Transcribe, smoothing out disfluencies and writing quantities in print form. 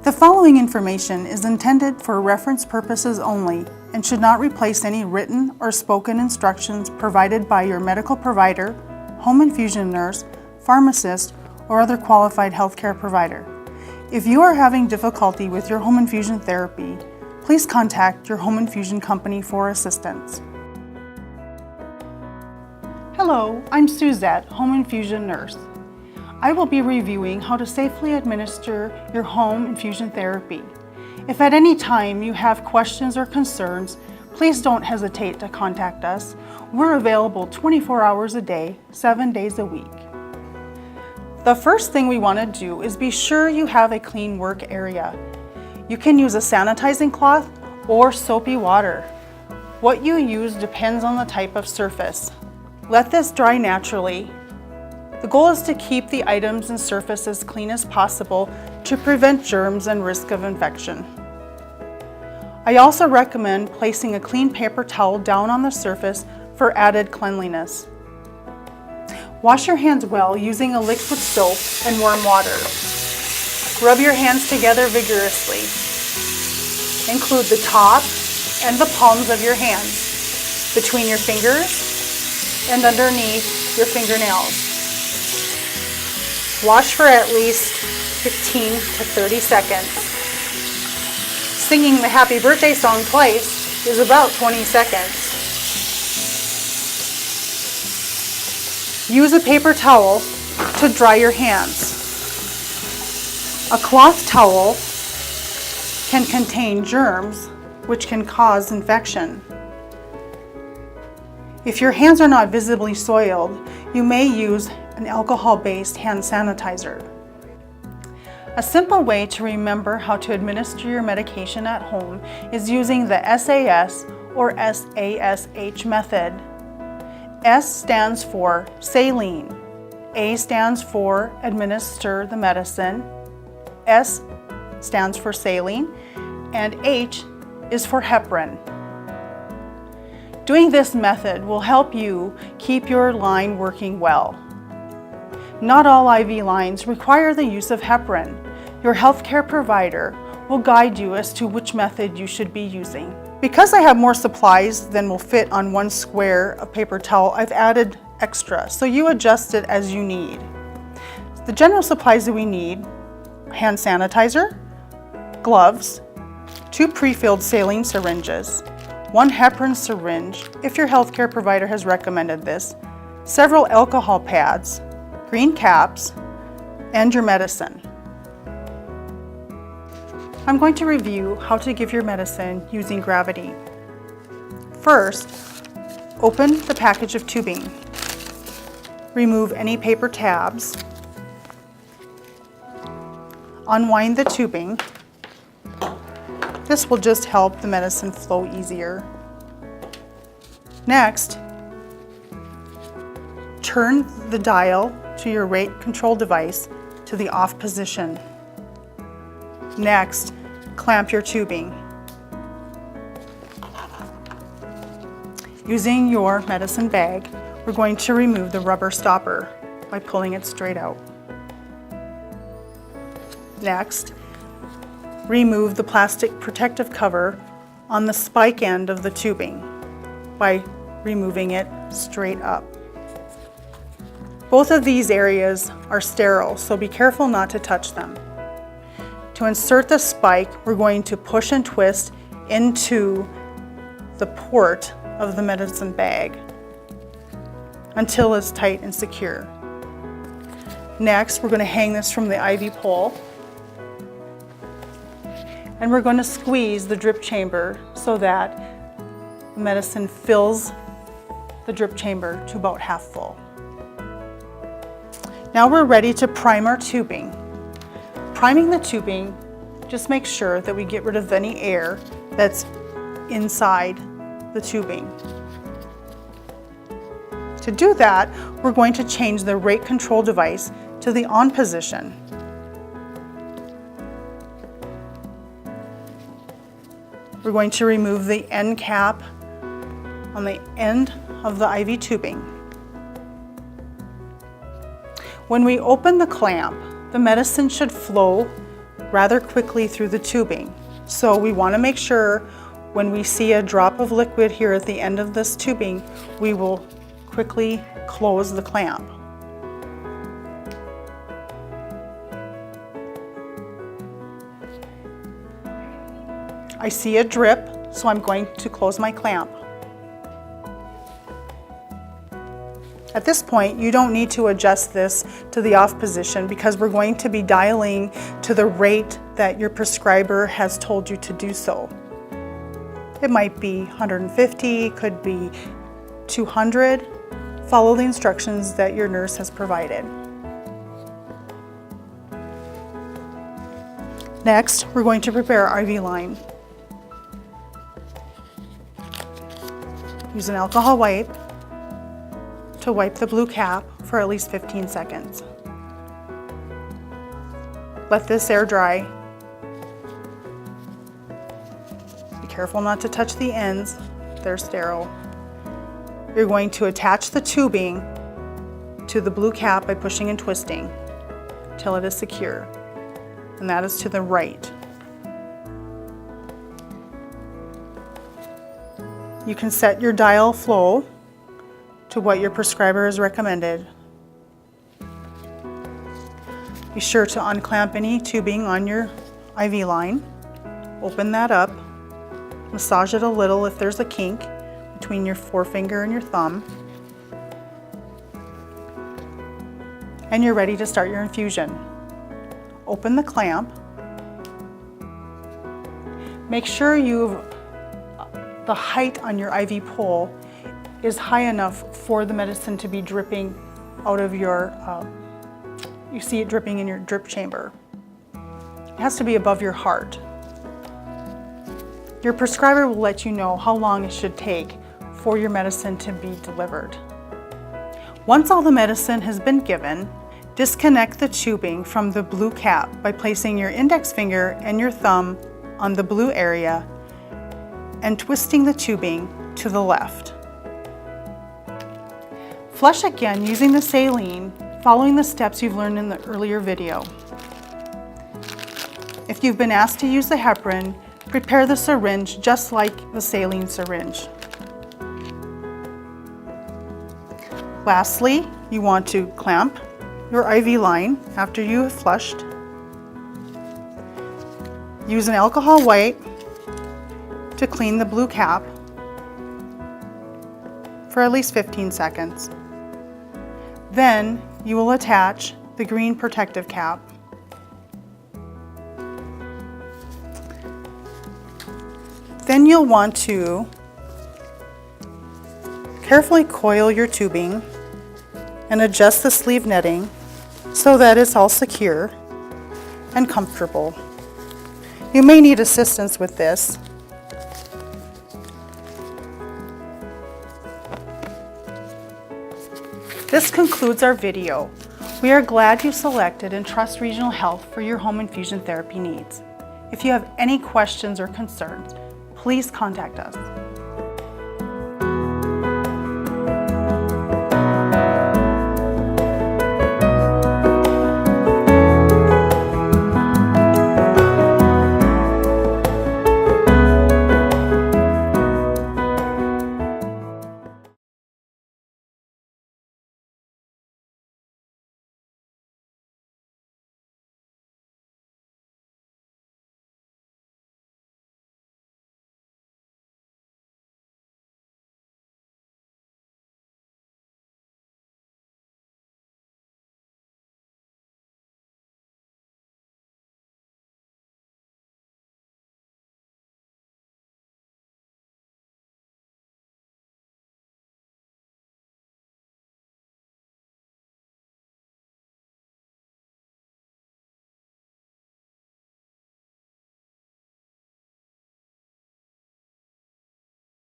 The following information is intended for reference purposes only and should not replace any written or spoken instructions provided by your medical provider, home infusion nurse, pharmacist, or other qualified healthcare provider. If you are having difficulty with your home infusion therapy, please contact your home infusion company for assistance. Hello, I'm Suzette, home infusion nurse. I will be reviewing how to safely administer your home infusion therapy. If at any time you have questions or concerns, please don't hesitate to contact us. We're available 24 hours a day, 7 days a week. The first thing we want to do is be sure you have a clean work area. You can use a sanitizing cloth or soapy water. What you use depends on the type of surface. Let this dry naturally. The goal is to keep the items and surface as clean as possible to prevent germs and risk of infection. I also recommend placing a clean paper towel down on the surface for added cleanliness. Wash your hands well using a liquid soap and warm water. Rub your hands together vigorously. Include the top and the palms of your hands, between your fingers and underneath your fingernails. Wash for at least 15 to 30 seconds. Singing the happy birthday song twice is about 20 seconds. Use a paper towel to dry your hands. A cloth towel can contain germs, which can cause infection. If your hands are not visibly soiled, you may use an alcohol-based hand sanitizer. A simple way to remember how to administer your medication at home is using the SAS or SASH method. S stands for saline, A stands for administer the medicine, S stands for saline, and H is for heparin. Doing this method will help you keep your line working well. Not all IV lines require the use of heparin. Your healthcare provider will guide you as to which method you should be using. Because I have more supplies than will fit on one square of paper towel, I've added extra, so you adjust it as you need. The general supplies that we need: hand sanitizer, gloves, 2 pre-filled saline syringes, 1 heparin syringe, if your healthcare provider has recommended this, several alcohol pads, green caps, and your medicine. I'm going to review how to give your medicine using gravity. First, open the package of tubing. Remove any paper tabs. Unwind the tubing. This will just help the medicine flow easier. Next, turn the dial to your rate control device to the off position. Next, clamp your tubing. Using your medicine bag, we're going to remove the rubber stopper by pulling it straight out. Next, remove the plastic protective cover on the spike end of the tubing by removing it straight up. Both of these areas are sterile, so be careful not to touch them. To insert the spike, we're going to push and twist into the port of the medicine bag until it's tight and secure. Next, we're going to hang this from the IV pole, and we're going to squeeze the drip chamber so that the medicine fills the drip chamber to about half full. Now we're ready to prime our tubing. Priming the tubing, just make sure that we get rid of any air that's inside the tubing. To do that, we're going to change the rate control device to the on position. We're going to remove the end cap on the end of the IV tubing. When we open the clamp, the medicine should flow rather quickly through the tubing. So we want to make sure when we see a drop of liquid here at the end of this tubing, we will quickly close the clamp. I see a drip, so I'm going to close my clamp. At this point, you don't need to adjust this to the off position because we're going to be dialing to the rate that your prescriber has told you to do so. It might be 150, could be 200. Follow the instructions that your nurse has provided. Next, we're going to prepare our IV line. Use an alcohol wipe to wipe the blue cap for at least 15 seconds. Let this air dry. Be careful not to touch the ends, they're sterile. You're going to attach the tubing to the blue cap by pushing and twisting till it is secure, and that is to the right. You can set your dial flow to what your prescriber has recommended. Be sure to unclamp any tubing on your IV line. Open that up. Massage it a little if there's a kink between your forefinger and your thumb. And you're ready to start your infusion. Open the clamp. Make sure the height on your IV pole is high enough for the medicine to be dripping out of your, you see it dripping in your drip chamber. It has to be above your heart. Your prescriber will let you know how long it should take for your medicine to be delivered. Once all the medicine has been given, disconnect the tubing from the blue cap by placing your index finger and your thumb on the blue area and twisting the tubing to the left. Flush again using the saline, following the steps you've learned in the earlier video. If you've been asked to use the heparin, prepare the syringe just like the saline syringe. Lastly, you want to clamp your IV line after you have flushed. Use an alcohol wipe to clean the blue cap for at least 15 seconds. Then you will attach the green protective cap. Then you'll want to carefully coil your tubing and adjust the sleeve netting so that it's all secure and comfortable. You may need assistance with this. This concludes our video. We are glad you selected Entrust Regional Health for your home infusion therapy needs. If you have any questions or concerns, please contact us.